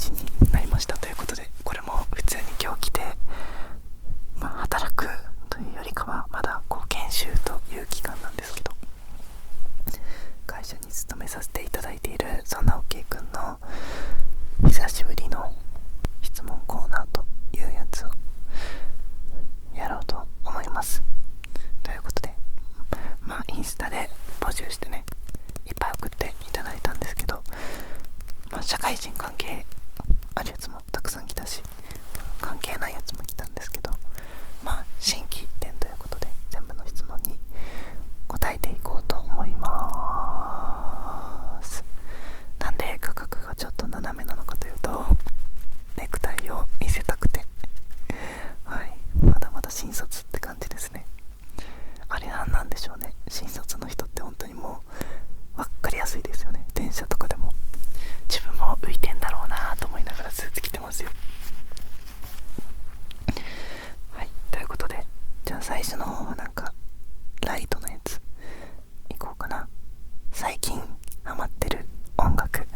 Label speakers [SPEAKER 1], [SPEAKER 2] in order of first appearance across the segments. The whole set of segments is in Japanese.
[SPEAKER 1] 人になりましたということで、これも普通に今日来て、働くというよりかはまだ研修という期間なんですけど、会社に勤めさせていただいているそんな OK くんの久しぶりの質問コーナーというやつをやろうと思います。ということで、インスタで募集してね、いっぱい送っていただいたんですけど、社会人関係あるやつもたくさん来たし、関係ないやつも来たんですけど、新規一点ということで全部の質問に答えていこうと思います。なんで価格がちょっと斜めなのかというと、ネクタイを見せたくて、まだまだ新卒って感じですね。あれなんでしょうね、新卒の人って本当にもう分かりやすいですよね。電車とかでも自分も浮いてんだろうなと思いながらスーツ着てますよ。ということで、じゃあ最初の方はライトのやついこうかな。最近ハマってる音楽、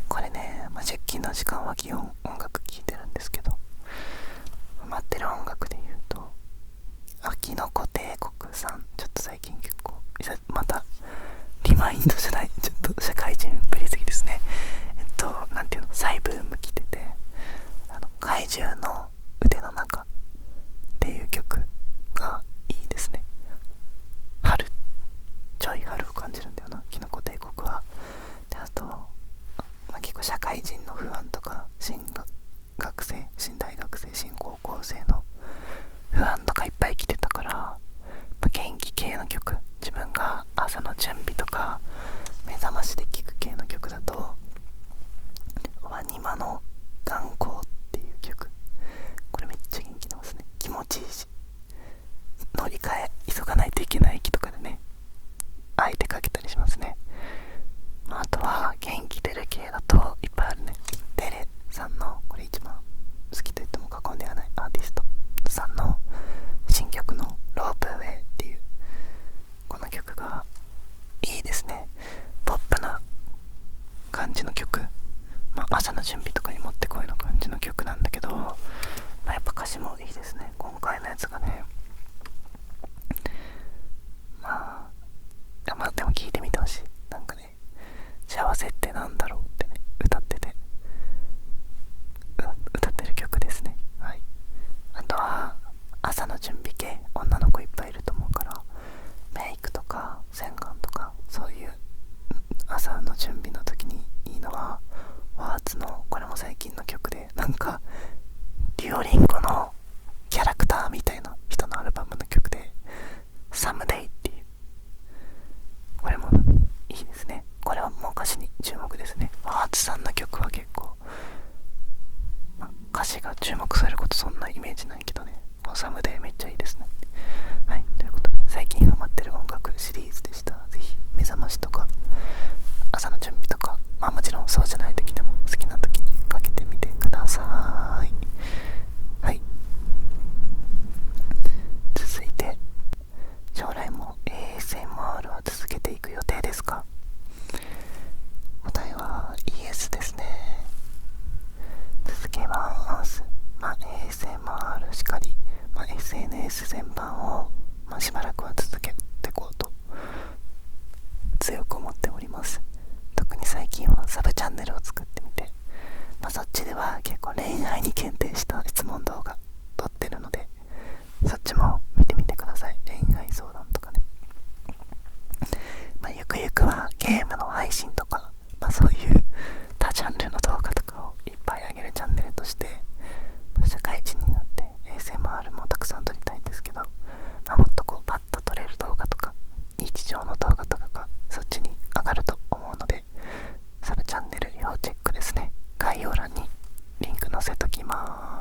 [SPEAKER 1] これね、出勤の時間は基本音楽聴いてるんですけど、ハマってる音楽で言うとキノコ帝国さん、ちょっと最近結構またリマインドじゃない、ちょっと社会人ぶりすぎですね。なんていうの、再ブーム来てて、怪獣の腕の中っていう曲がいいですね。ちょい春を感じるんだよな、キノコ帝国は。で、あと、結構社会人の不安とか、新大学生、新高校生の不安とかいっぱい来てたから、元気系の曲、自分が朝の準備とか目覚ましで聴く系の曲だと、ワニマの眼光っていう曲、これめっちゃ元気出ますね。気持ちいいし、乗り換え急がないといけない駅とかでね、相手かけたりしますね。あとは元気出る系だといっぱいあるね。テレさんの、これ一番好きと言っても過言ではないアーティストさんの新曲のロープウェイっていうこの曲がいいですね。ポップな感じの曲、朝の準備とかにもってこいの感じの曲なんだけど、やっぱ歌詞もいいですね。今回のやつがね、でも聴いてみてほしい。幸せってなんだろうってね、歌ってる曲ですね。あとは朝の準備系、女の子いっぱいいると思うから、メイクとか洗顔とかそういう朝の準備の時にいいのは、ワーツの、これも最近の曲で、デュオリンゴのキャラクターみたいな人のアルバムの曲で、サムデイっていう、これもいいですね。これはもう歌詞に注目ですね。ワーツさんの曲は結構、歌詞が注目されることそんなイメージないけどね、もうサムデイめっちゃいいですね。ということで、最近ハマってる音楽シリーズでした。ぜひ目覚ましとか朝の準備とか、もちろんそうじゃない時でも好きな時にかけてみてください。続いて、将来も ASMR は続けていく予定ですか？答えはイエスですね。続けます。ASMR しかり、SNS 全般を、しばらくは続けていこうと強く思っております。特に最近はサブチャンネルを作ってみて、そっちでは結構恋愛に限定した質問動画撮ってるので、そっちも見てみてください。恋愛相談とかね。ゆくゆくはゲームの配信とか、そういう他ジャンルの動画とかをいっぱい上げるチャンネルとして、社会人になって ASMR もたくさん撮りたいんですけど、もっとパッと撮れる動画とか日常の動画とかがそっちに上がると思うので、サブチャンネル要チェックですね。概要欄にリンク載せときま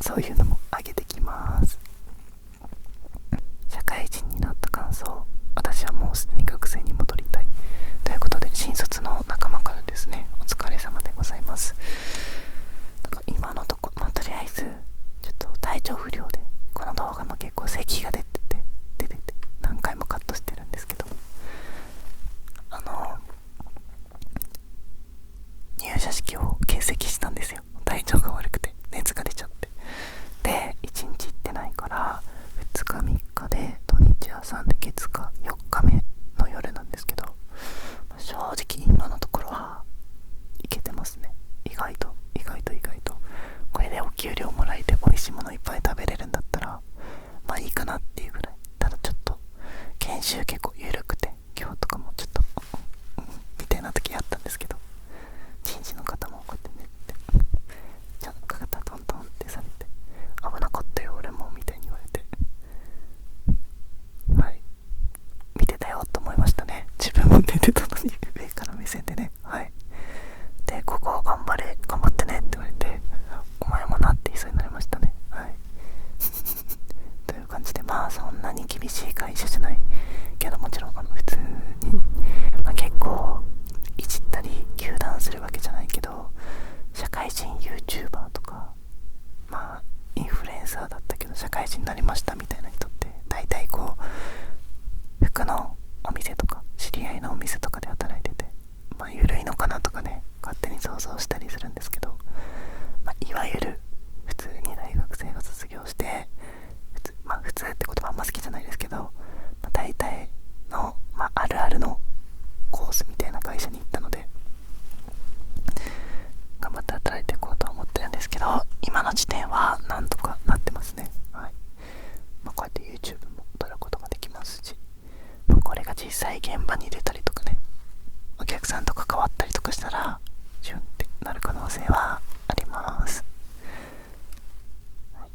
[SPEAKER 1] そういうのも上げてきます。社会人になった感想、私はもうすでに学生に戻りたいということで、新卒の仲間からですね、お疲れ様でございます。だから今のところ、とりあえずちょっと体調不良でこの動画も結構咳が出てて何回もカットしてるんですけど、入社式を欠席したんですよ。体調が悪くて熱が出ちゃって、で1日行ってないから2日3日で土日挟んで月火4日目の夜なんですけど、正直今のところはいけてますね。意外とこれでお給料もらえて美味しいものいっぱい食べれるんだったらまあいいかなっていうぐらい。ただちょっと研修結構緩くて、今日とかもちょっとみたいな時あったんですけど、人事の方もこうやってねってちゃんと肩トントンってされて、危なかったよ俺もみたいに言われて、はい、見てたよと思いましたね。自分も寝てたのに上から目線でね。はい。でここ頑張ってねって言われて、お前もなって言いそうになりましたね。はいという感じで、まあそんなに厳しい会社じゃないけど、もちろん普通に、結構いじったり糾弾するわけじゃないけど、社会人 YouTuber とかインフルエンサーだったけど社会人になりましたみたいな人って大体こう服のお店とか知り合いのお店とかで働いてて、緩いのかなとかね、勝手に想像したりするんですけど、いわゆる普通に大学生が卒業して普通って言葉あんま好きじゃないですけど、大体の、あるあるのコースみたいな会社に行ったので、頑張って働いていこうと思ってるんですけど、今の時点はなんとかなってますね。はい。こうやって YouTube も撮ることができますし、これが実際現場に出たりとかね、お客さんと関わったりとかしたらシュンってなる可能性はあります。はい、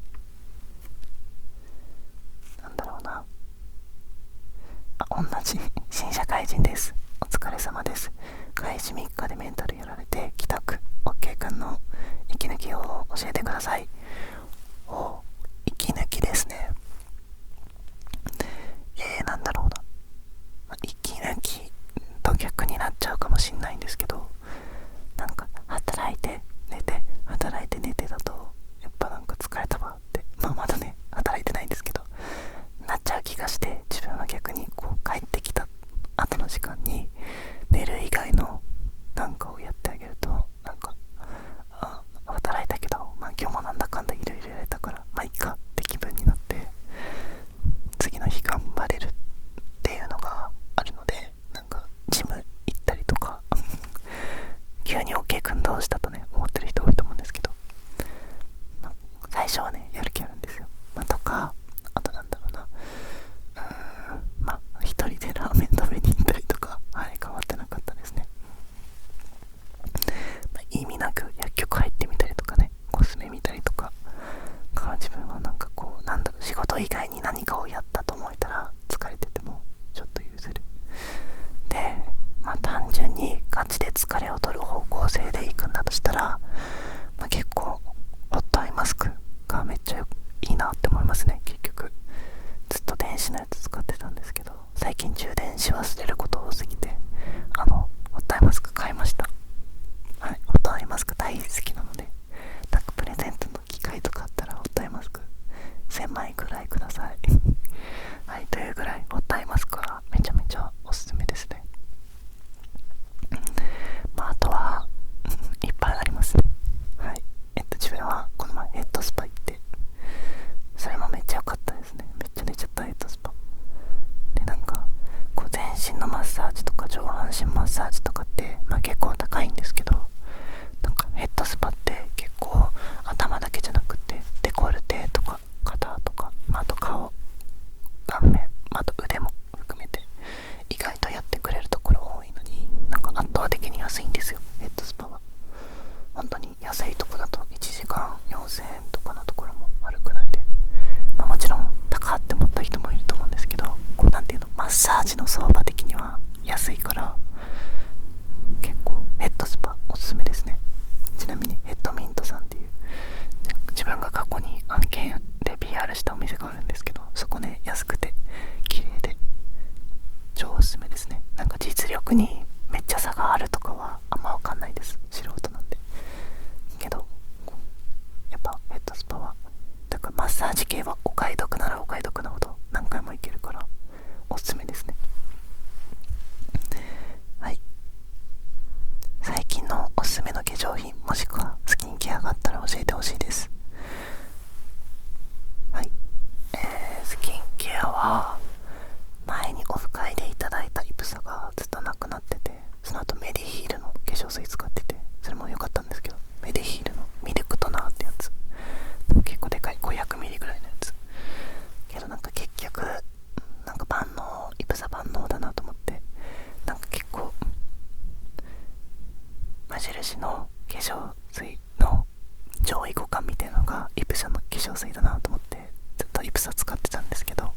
[SPEAKER 1] なんだろうな、同じ新社会人です。お疲れ様です。開始3日でメンタルやられて帰宅 OK 君の息抜きを教えてください。息抜きですね。なんだろうな、息抜きと逆になっちゃうかもしんないんですけど、なんか働いて寝てだとやっぱなんか疲れたわって、まだね働いてないんですけどなっちゃう気がして、自分は逆にこう帰ってきた後の時間に寝る以外のなんかをやってあげると、なんか働いたけど今日もなんだかんだいろいろやれたからいっかって気分になって次の日頑張れるっていうのがあるので、なんかジム行ったりとか急に OK 君どうしたとね思ってる人多いと思うんですけど、最初はねやる気あるんですよ。とか、あとなんだろうな、一人でラーメン食べに行ったりとか、変わってなかったですね。意味なく薬局入ってみたりとかね、コスメ見たりとか、自分はなんかこう仕事以外に何かをやったと思えたら疲れててもちょっと許せる。で単純にガチで疲れを取る方向性でいくんだとしたら、結構ホットアイマスクがめっちゃいいなって思いますね。結局ずっと電子のやつ使ってたんですけど、最近充電し忘れること多すぎてホットアイマスク買いました。はい、ホットアイマスク大好きなので、なんかプレゼントの機会とかあったらホットアイマスク1000枚くらいくださいはい、というぐらいホットアイマスクはめちゃめちゃおすすめですね。あとはいっぱいありますね。はい、自分はこの前ヘッドスパ行って、それもめっちゃ良かったですね。めっちゃ寝ちゃったヘッドスパで、なんかこう全身のマッサージとか上半身マッサージとかって結構高いんですけど、なんかヘッドスパって結構頭だけじゃなくてデコルテとか肩とか、あと顔、顔面、あと腕も含めて意外とやってくれるところ多いのに、なんか圧倒的に安いんですよ、ヘッドスパは。本当に安いとこだと1時間4000円とかのところもあるくらいで、もちろん高って思った人もいると思うんですけど、なんていうの、マッサージの相場的には安いから結構ヘッドスパおすすめですね。ちなみにヘッドミントさんっていう自分が過去にタスパは。だからマッサージ系はお買い得ならお買い得なほど何回も行けるからおすすめですね。はい、最近のおすすめの化粧品もしくはスキンケアがあったら教えてほしいです。はい、スキンケアは前にオフ会でいただいたイプサがずっとなくなってて、その後メディヒールの化粧水使ってて、それも良かったんですけど、メディヒールのミルクトナーってやつ、結構でかい 500ml ぐらいのやつけど、なんか結局なんか万能、イプサ万能だなと思って、なんか結構無印の化粧水の上位互換みたいなのがイプサの化粧水だなと思ってずっとイプサ使ってたんですけど、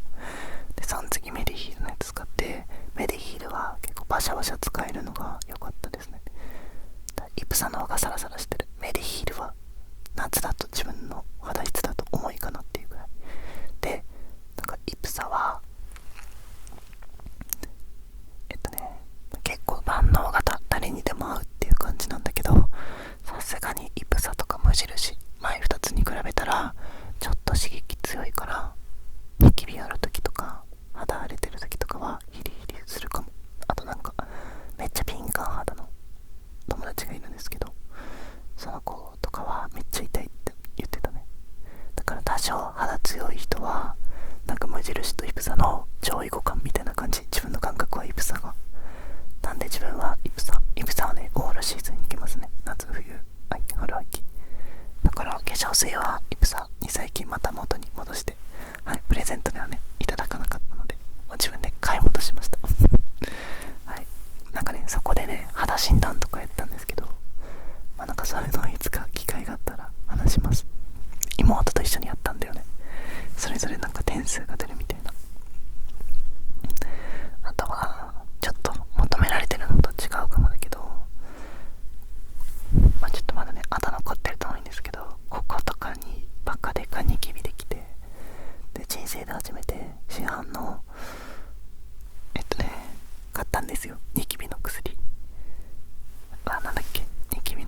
[SPEAKER 1] でその次メディヒールのやつ使って、メディヒールは結構バシャバシャ使えるのが良かったですね。イプサの方がサラサラしてる。メディヒールは夏だと自分の肌質だと重いかなっていうぐらいで、なんかイプサは結構万能型、誰にでも合うっていう感じなんだけど、さすがにイプサとか無印前2つに比べたらちょっと刺激強いから、ニキビある時とか肌荒れてる時とかはヒリヒリするかも。あとなんかめっちゃ敏感肌の友達がいるんですけど、その子とかはめっちゃ痛いって言ってたね。だから多少肌強い人はなんか無印とイプサの上位互換みたいな感じ。自分の感覚はイプサがなんで、自分はイプサはね、オールシーズンいけますね。夏冬秋春秋だから、化粧水はイプサに最近また元に戻して、はい、プレゼントではねいただかなかったので自分で買い戻しましたはい、なんかね、そこでね肌診断とかやったんですけど、まあなんかそういうのはいつか機会があったら話します。妹と一緒にやったんだよね。それぞれなんか点数が出るみたいな。あとはちょっと求められてるのと違うかもだけど、まあちょっとまだねあだ残ってると思うんですけど、こことかにバカでかニキビできて、で人生で初めて市販の買ったんですよ、ニキビの薬。なんだっけ、ニキビ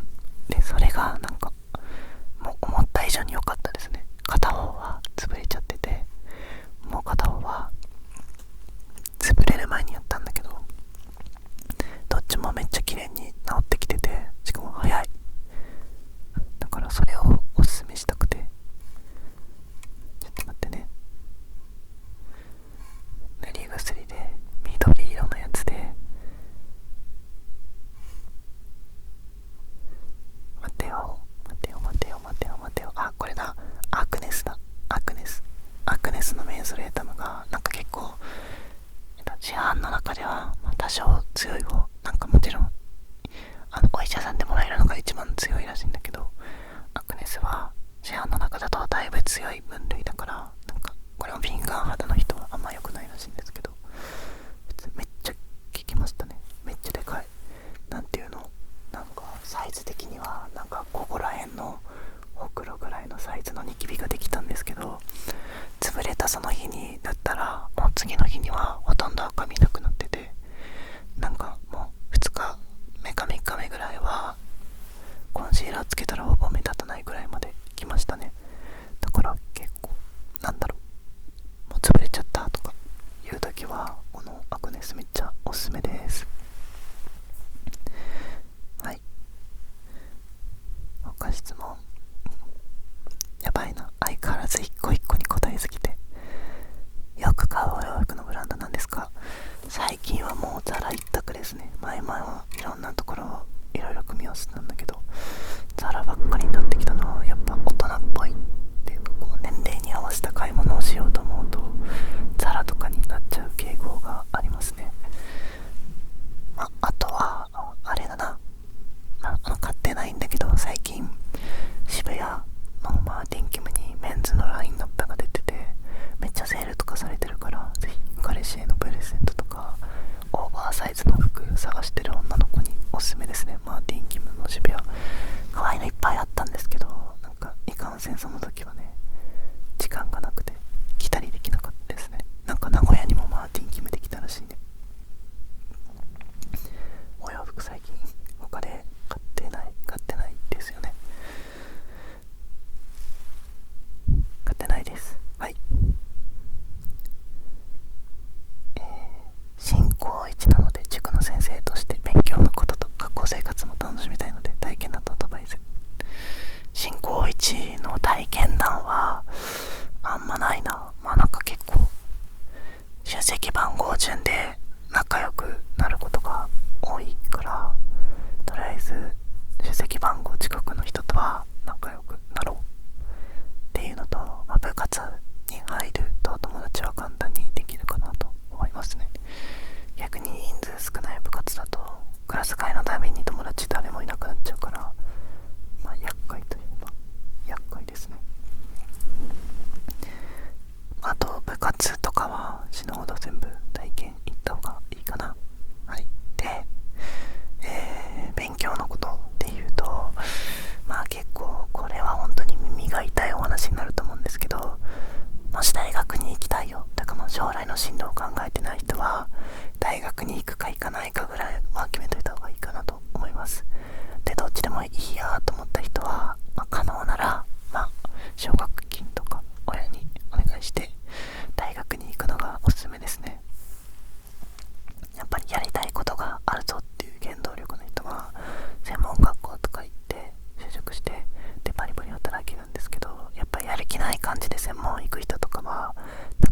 [SPEAKER 1] で、それがなんかもう思った以上に良かったですね。片方は潰れちゃってて、もう片方は潰れる前にやったんだけど、どっちもめっちゃ綺麗に治ってきてて、しかも早い。だからそれをおすすめしたくて。ちょっと待ってね、塗り薬で緑色のやつで、待てよ、あ、これだ、アクネスだ。アクネスのメンソレータムがなんか結構市販の中ではまあ多少強い方、なんかもちろんお医者さんでもらえるのが一番強いらしいんだけど、アクネスは市販の中だとだいぶ強い分類だから、なんかこれも敏感肌の人はあんま良くないらしいんですけど、めっちゃ効きましたね。めっちゃでかい。なんていうの、なんかサイズ的にはなんかここら辺のほくろぐらいのサイズのニキビができたんですけど、潰れたその日に塗ったらもう次の日にはほとんど赤みなくなってて、なんかもう2日目か3日目ぐらいはコンシーラーつけたらほぼ目立たないぐらいまで来ましたね。だから結構なんだろう、もう潰れちゃったとかいう時はこのアクネスめっちゃおすすめです。はい、他質問やばいな、相変わらず一個一個に答えすぎて。よく買うお洋服のブランドなんですか？最近はもうザラ一択ですね。前々はいろんなところをいろいろ組み合わせたんだけど、ザラばっかりになってきたのはやっぱ大人っぽいっていうか、こう年齢に合わせた買い物をしようと思うとザラとかになっちゃう傾向がありますね。あとはあれだな、買ってないんだけど、最近渋谷のマーティンキムにメンズのラインナップが出てて、めっちゃセールとかされてるから、ぜひ彼氏へのプレゼントとかオーバーサイズの服探してる女の子におすすめですね。マーティンキムの渋谷、可愛いのいっぱいあったんですけど、なんかいかんせんその時はね時間がなくて来たりできなかったですね。なんか名古屋にもマーティンキムできたらしいね。お洋服最近他で買ってないですよね。入ると友達は簡単にできるかなと思いますね。逆に人数少ない部活だとクラス会のために友達誰もいなくなっちゃうから、厄介といえば厄介ですね。あと部活とかは死ぬほど全部体験行った方がいいかな。はい。で、勉強のことで言うと、結構これは本当に耳が痛いお話になると思うんですけど、もし大学に行きたいよとか、将来の進路を考えてない人は大学に行くか行かないかぐらいは決めといた方がいいかなと思います。で、どっちでもいいやと思った人は、可能なら奨学金とか親にお願いして大学に行くのがおすすめですね。やっぱりやりたいことがあるぞっていう原動力の人は専門学校とか行って就職して、でバリバリ働けるんですけど、やっぱりやる気ない感じで専門行く人とかは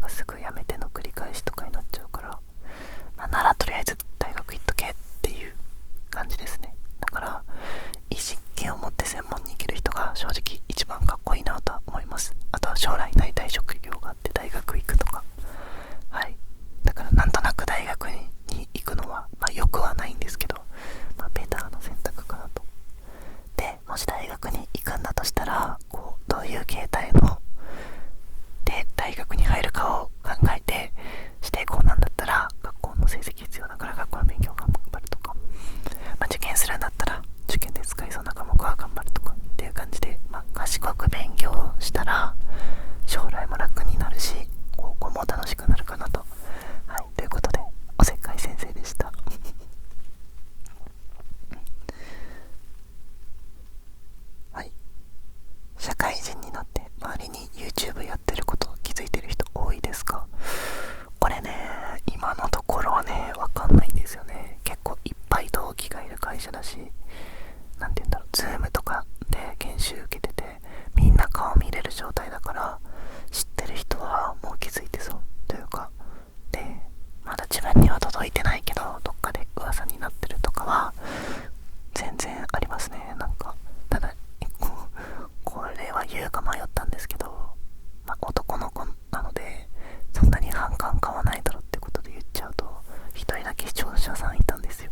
[SPEAKER 1] すぐ辞めての繰り返しとかになっちゃうから、ならとりあえず大学行っとけっていう感じですね。だから意識を持って専門に行ける人が正直一番かっこいいなとは思います。あとは将来なりたい職業があって大学行くとか、はい。だからなんとなく大学に行くのは良くはないんですけど、ベターな選択かなと。で、もし大学に行くんだとしたら、どういう形態ので大学に入るかを考えて、指定校なんだったら学校の成績必要だから学校の勉強頑張るとか、受験するんだったら受験で使いそうな科目は頑張るとかっていう感じで、賢く勉強したら将来も楽になるし、高校も楽しくなるかなと。はい、ということでおせっかい先生でしたはい。社会人になって周りに YouTube やってること気づいてる人多いですか？これね、今のところはね、わかんないんですよね。結構いっぱい同期がいる会社だし、なんて言うんだろう、Zoom とかで研修受けててみんな顔見れる状態だから、知ってる人はもう気づいてそうというか、でまだ自分には届いてないけどどっかで噂になってるとかは全然ありますね。ただこれは言うか迷ったんですけど、男の子なのでそんなに反感買わないだろってことで言っちゃうと、一人だけ視聴者さんいたんですよ。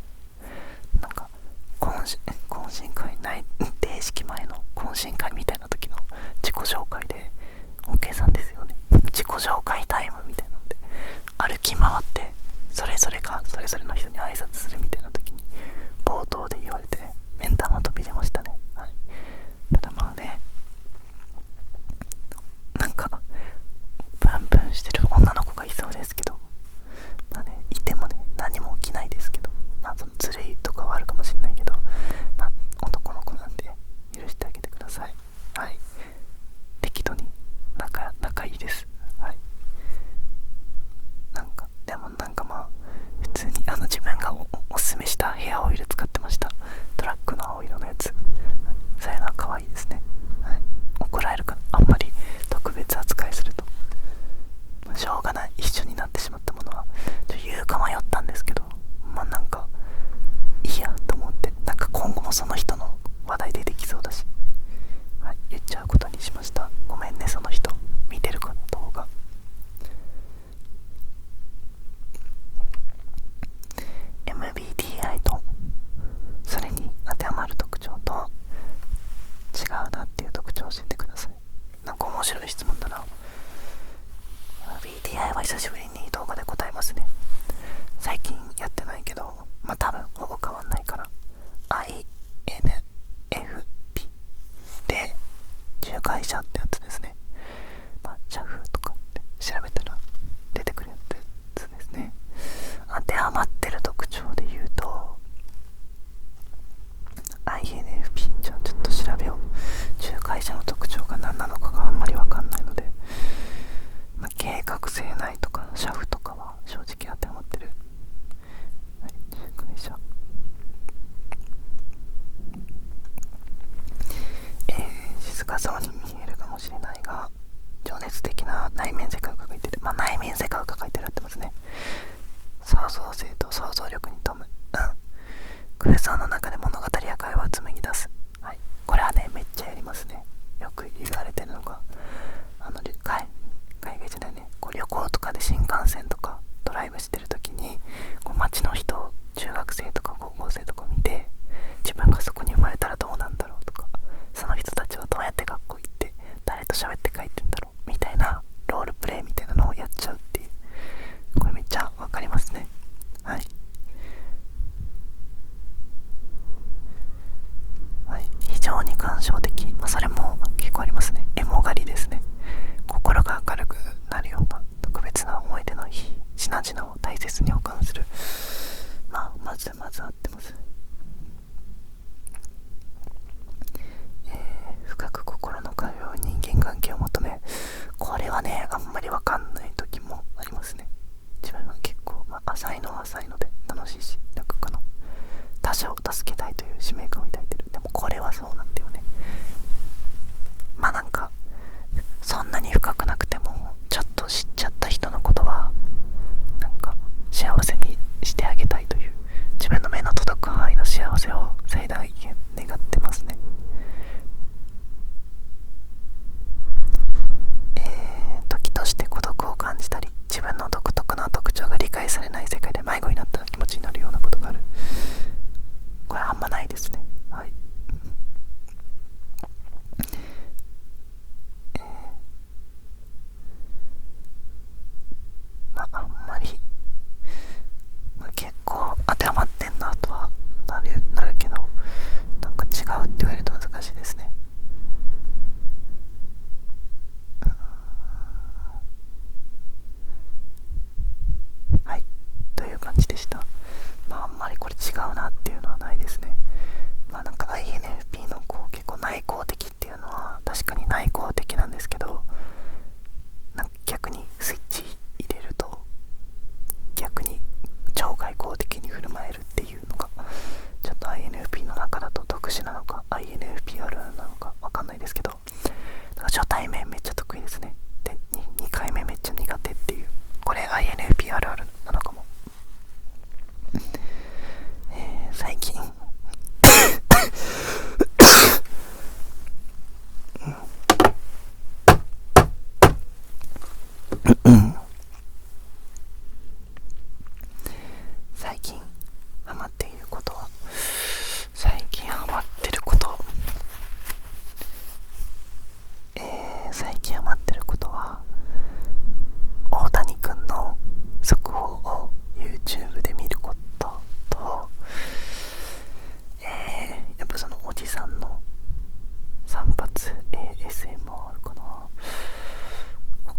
[SPEAKER 1] 懇親会ない定式前の懇親会みたいな時の自己紹介で OK さんですよね、自己紹介タイムみたいなので歩き回ってそれぞれがそれぞれの人に挨拶するみたいな時に冒頭で言われて目ん玉飛び出ましたね。はい。ただね、プンプンしてる女の子がいそうですけど、いてもね何も起きないですけど、そのずるいとかはあるかもしれないけど、男の子なんで許してあげてください。はい。適度に仲いいです。はい。でも普通に自分がおすすめしたヘアオイル使ってました。トラックの青色のやつ。そういうのは可愛いですね。はい。怒られるからあんまり特別扱いするとしょうがない、一緒になってしまったものは言うか迷ったんですけど、いいやと思って、今後もその人の話題出てきそうだし、はい、言っちゃうことにしました。ごめんね、その人見てるか動画。MBTI とそれに当てはまる特徴と違うなっていう特徴を教えてください。面白い質問だな。MBTI は久しぶりに動画で答えますね。最近やってないけど、多分ほぼ変わんないから。 INFP で仲介者ってやつですね。社風とかって調べたら出てくるやつですね。当てはまってる特徴で言うと INFP、 じゃあちょっと調べよう。仲介者の特徴が何なのかがあんまり分かんないので、計画性ないとか社風とかは正直当てはまってる。はい、仲介者。静かそうに見えるかもしれないが情熱的な内面世界を抱えてる。内面世界を抱えてるってますね。創造性と想像力に富む。空想の中で物語や会話を紡ぎ出す。はい。これはねめっちゃやりますね。よく言われてるのが海外じゃない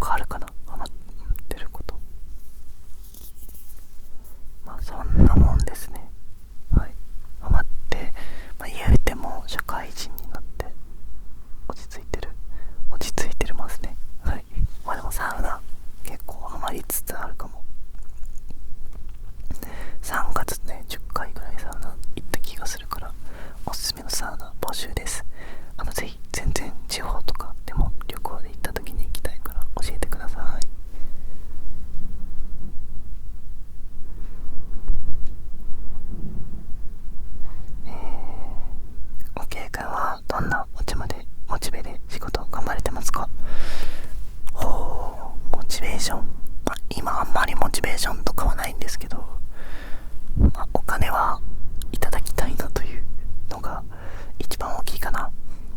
[SPEAKER 1] かあるかな、ハマってること。まあそんなもんですね。はい。ハマって、言うても社会人になって落ち着いてるますね。はい。でもサウナ結構ハマりつつあるかも。3月ね10回ぐらいサウナ行った気がするから、おすすめのサウナ募集です。ぜひ全然地方とかでも旅行で行った時に行きたいから教えてください。おけいくんはどんなモチベで仕事頑張れてますか？ほう、モチベーション、今あんまりモチベーションとかはないんですけど、お金はいただきたいなというのが一番大きいかな。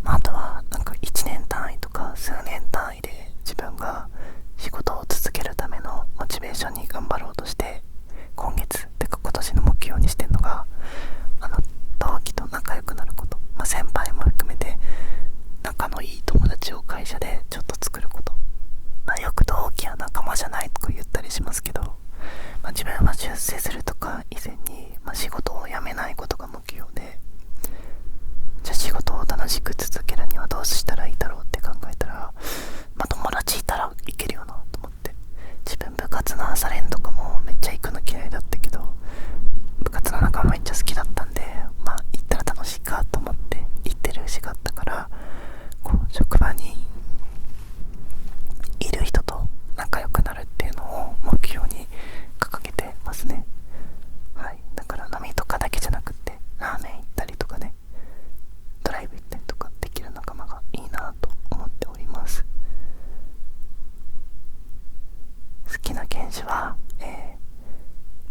[SPEAKER 1] あとはなんか1年単位とか数年単位で自分が仕事を続けるためのモチベーションに頑張ろうとして、今月てか今年の目標にしてるのが、同期と仲良くなること、先輩も含めて仲のいい友達を会社でちょっと作ること。よく同期は仲間じゃないとか言ったりしますけど、自分は出世するとか以前に、仕事を辞めないことが目標で、じゃあ仕事を楽しく続けるにはどうしたらいいだろうって考えたら、友達いたらいけるよなと思って。自分部活の朝練とかもめっちゃ行くの嫌いだったけど、部活の仲間めっちゃ好きだったんで、行ったら楽しいかと思って行ってる節があったから、職場にいる人と仲良くなるっていうのを目標に掲げてますね。はい。だから飲みとかだけじゃなくってラーメン行ったりとかね、ドライブ行ったりとかできる仲間がいいなと思っております。好きな犬種は、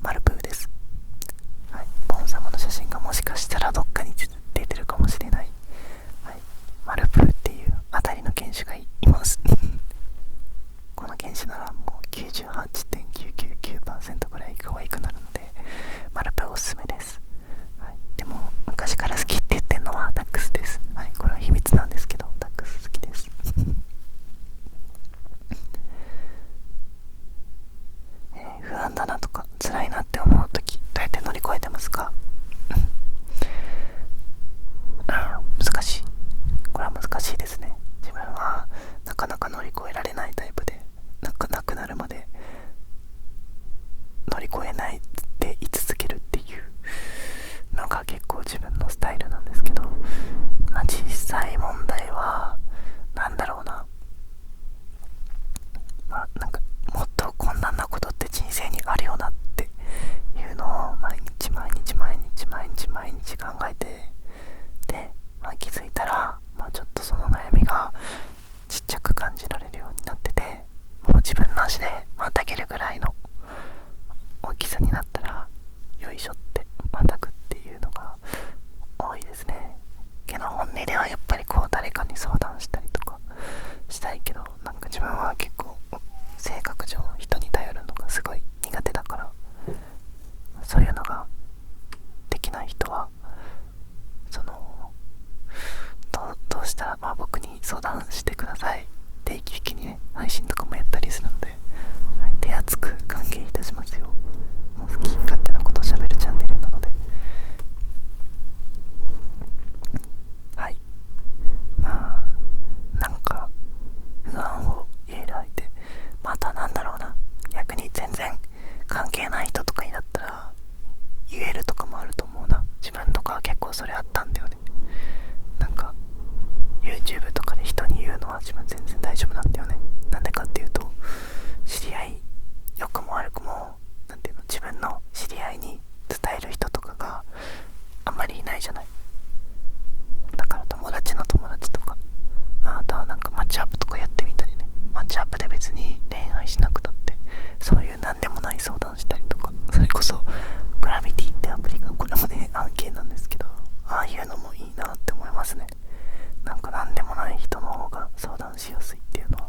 [SPEAKER 1] マルプーです。はい。ボン様の写真がもしかしたらどっかに出てるかもしれない。はい。マルプーっていうあたりの犬種がいますこの犬種ならもう 98.999% ぐらい可愛くなるので、マルプーおすすめです。はい。でも昔から好きって言ってるのはダックスです。はい。これは秘密なんですけど、ダックス好きです不安だなとか辛いなって思うとき、どうやって乗り越えてますか？難しい。これは難しいですね。自分はなかなか乗り越えられないタイプで、なくなるまで乗り越えないって言い続けるっていうのが結構自分のスタイルなんですけど、実際問題はなんだろうな、なんかもっと困難なことって人生にあるよなっていうのを毎日考えて、で、気づいたら、ちょっとその悩みがちっちゃく感じられるようになってて、もう自分の足でまたげるぐらいの大きさになったらよいしょってまたぐっていうのが多いですね。けど本音ではやっぱり誰かに相談したりとかしたいけど、なんか自分は結構性格上人に頼るのがすごい苦手だから、そういうのができない人はどうしたら、僕に相談してください。定期的にね、配信とかもやったりするので、はい、手厚く歓迎いたしますよ。もう好き勝手なことを喋るチャンネルなので、はい。なんか不安を入れられて、またなんだろうな、逆に全然関係ない人とかになったら言えるとかもあると思うな。自分とかは結構それあったんだよね。なんか YouTube とかで人に言うのは自分全然大丈夫なんだよね。なんでかっていうと、知り合い良くも悪くも、なんていうの、自分の知り合いに伝える人とかがあんまりいないじゃない。だから友達の友達とか、あとはなんかマッチアップとかやってみたりね。マッチアップで別に恋愛しなくたって、そういうなんでもない相談したりとか、それこそグラビティってアプリが、これもね案件なんですけど、ああいうのもいいなって思いますね。なんかなんでもない人の方が相談しやすいっていうのは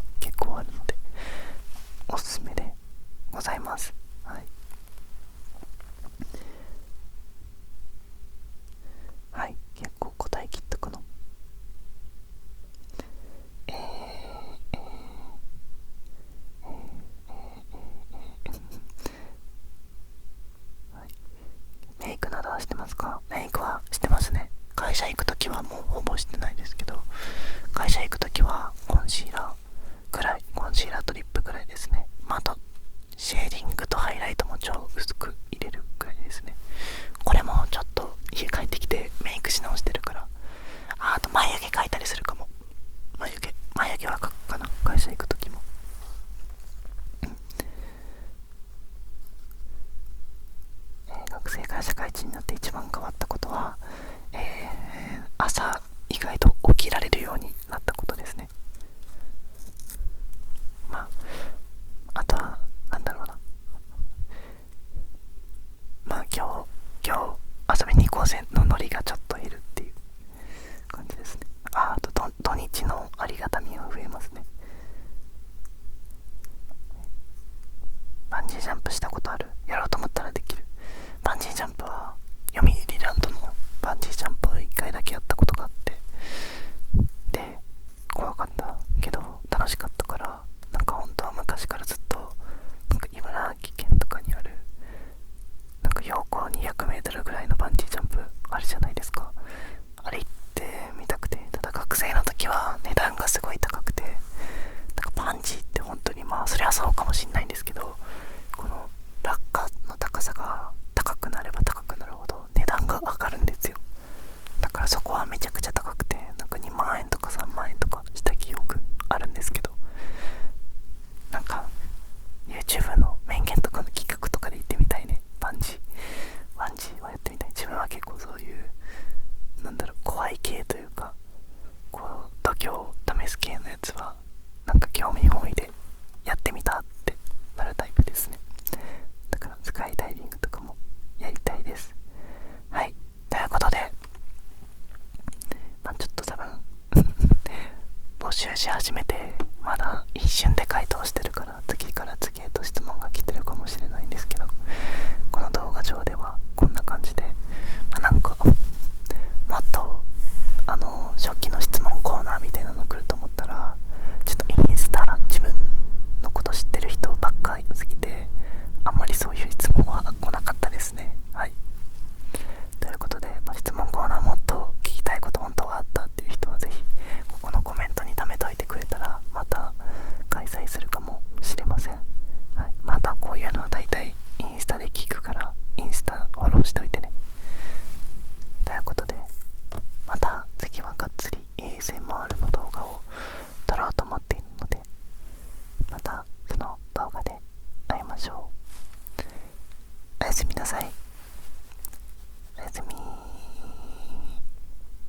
[SPEAKER 1] 一番変わったことは、朝意外と起きられるようになったことですね。まあ、あとはなんだろうな、まあ今日遊びに行こうぜのノリがちょっと減るっていう感じですね。あと土日のありがたみが増えますね。バンジージャンプしたことある？やろうと思ったらできる。バンジージャンプは読売ランドのバンジージャンプを1回だけやったことがあって、で怖かったけど楽しかったから、なんか本当は昔からずっとなんか茨城県とかにあるなんか標高200メートルぐらいのバンジージャンプあるじゃないですか。